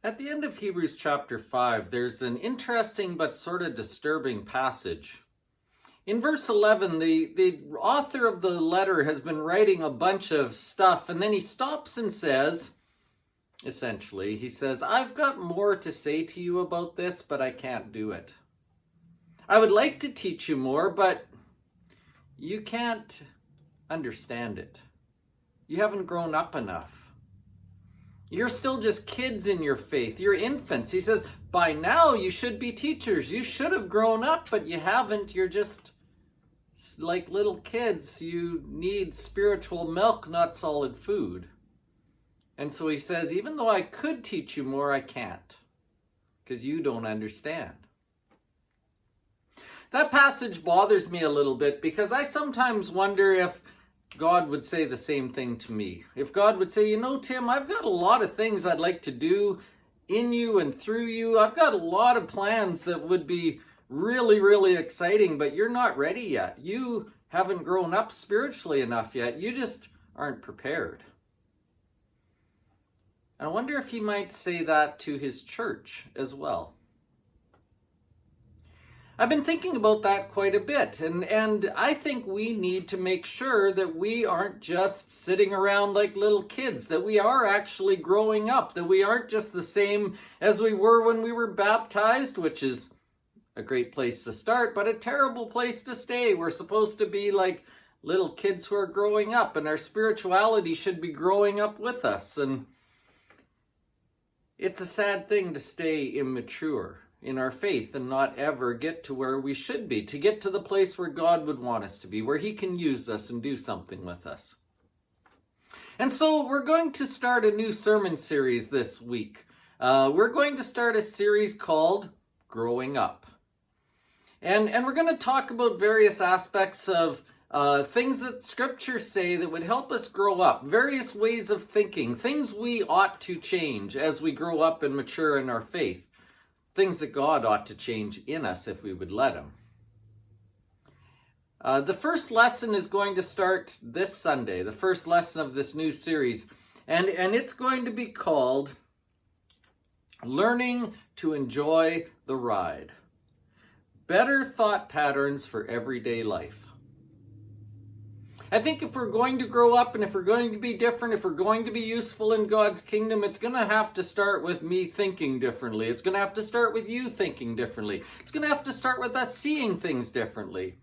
At the end of Hebrews chapter 5, there's an interesting but sort of disturbing passage. In verse 11, the author of the letter has been writing a bunch of stuff, and then he stops and says, essentially, he says, I've got more to say to you about this, but I can't do it. I would like to teach you more, but you can't understand it. You haven't grown up enough. You're still just kids in your faith. You're infants. He says, by now you should be teachers. You should have grown up, but you haven't. You're just like little kids. You need spiritual milk, not solid food. And so he says, even though I could teach you more, I can't, because you don't understand. That passage bothers me a little bit because I sometimes wonder if God would say the same thing to me. If God would say, Tim, I've got a lot of things I'd like to do in you and through you. I've got a lot of plans that would be really, really exciting, but you're not ready yet. You haven't grown up spiritually enough yet. You just aren't prepared. And I wonder if he might say that to his church as well. I've been thinking about that quite a bit, and I think we need to make sure that we aren't just sitting around like little kids, that we are actually growing up, that we aren't just the same as we were when we were baptized, which is a great place to start, but a terrible place to stay. We're supposed to be like little kids who are growing up, and our spirituality should be growing up with us. And it's a sad thing to stay immature in our faith and not ever get to where we should be, to get to the place where God would want us to be, where he can use us and do something with us. And so we're going to start a new sermon series this week. We're going to start a series called Growing Up. And we're going to talk about various aspects of things that scriptures say that would help us grow up, various ways of thinking, things we ought to change as we grow up and mature in our faith. Things that God ought to change in us if we would let him. The first lesson is going to start this Sunday, the first lesson of this new series. And it's going to be called Learning to Enjoy the Ride. Better Thought Patterns for Everyday Life. I think if we're going to grow up and if we're going to be different, if we're going to be useful in God's kingdom, it's going to have to start with me thinking differently. It's going to have to start with you thinking differently. It's going to have to start with us seeing things differently.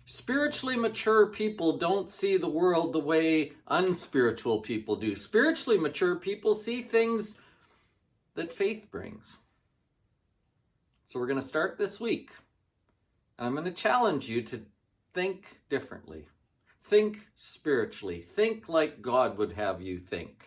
Spiritually mature people don't see the world the way unspiritual people do. Spiritually mature people see things that faith brings. So we're going to start this week. And I'm going to challenge you to think differently. Think spiritually. Think like God would have you think.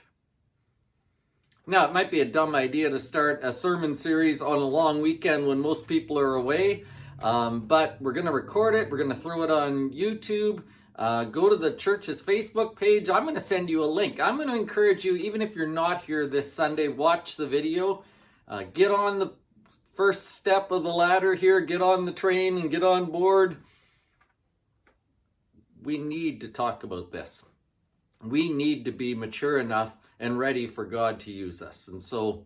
Now, it might be a dumb idea to start a sermon series on a long weekend when most people are away, but we're going to record it. We're going to throw it on YouTube. Go to the church's Facebook page. I'm going to send you a link. I'm going to encourage you, even if you're not here this Sunday, watch the video. Get on the first step of the ladder here. Get on the train and get on board. We need to talk about this. We need to be mature enough and ready for God to use us. And so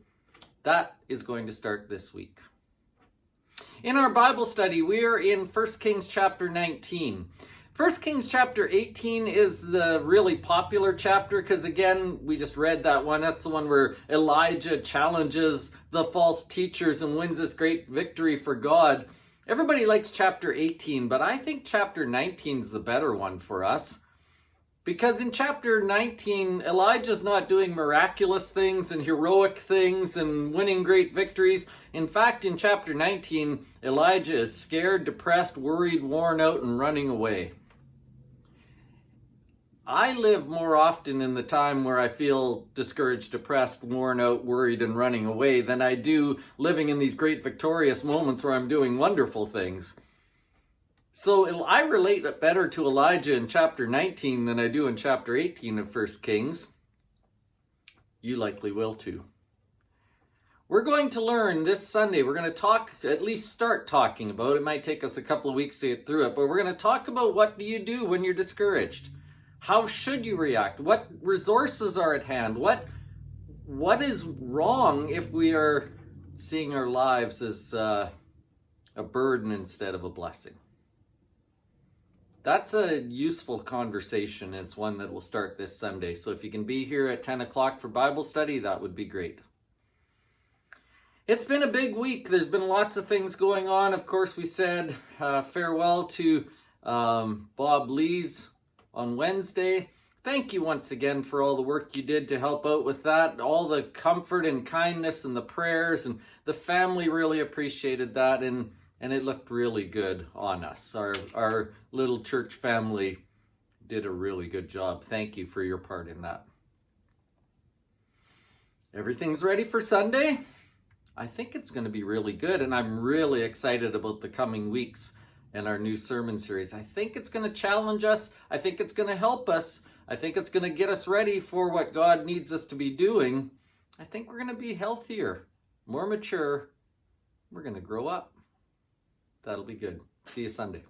that is going to start this week. In our Bible study, we are in 1 Kings chapter 19. 1 Kings chapter 18 is the really popular chapter because, again, we just read that one. That's the one where Elijah challenges the false teachers and wins this great victory for God. Everybody likes chapter 18, but I think chapter 19 is the better one for us. Because in chapter 19, Elijah's not doing miraculous things and heroic things and winning great victories. In fact, in chapter 19, Elijah is scared, depressed, worried, worn out, and running away. I live more often in the time where I feel discouraged, depressed, worn out, worried, and running away than I do living in these great victorious moments where I'm doing wonderful things. So I relate better to Elijah in chapter 19 than I do in chapter 18 of 1 Kings. You likely will too. We're going to learn this Sunday. We're going to talk, at least start talking about, it might take us a couple of weeks to get through it, but we're going to talk about what do you do when you're discouraged. How should you react? What resources are at hand? What what is wrong if we are seeing our lives as a burden instead of a blessing? That's a useful conversation. It's one that will start this Sunday. So if you can be here at 10 o'clock for Bible study, that would be great. It's been a big week. There's been lots of things going on. Of course, we said farewell to Bob Lees on Wednesday. Thank you once again for all the work you did to help out with that. All the comfort and kindness and the prayers, and the family really appreciated that, and it looked really good on us. Our little church family did a really good job. Thank you for your part in that. Everything's ready for Sunday. I think it's going to be really good, and I'm really excited about the coming weeks and our new sermon series. I think it's going to challenge us. I think it's going to help us. I think it's going to get us ready for what God needs us to be doing. I think we're going to be healthier, more mature. We're going to grow up. That'll be good. See you Sunday.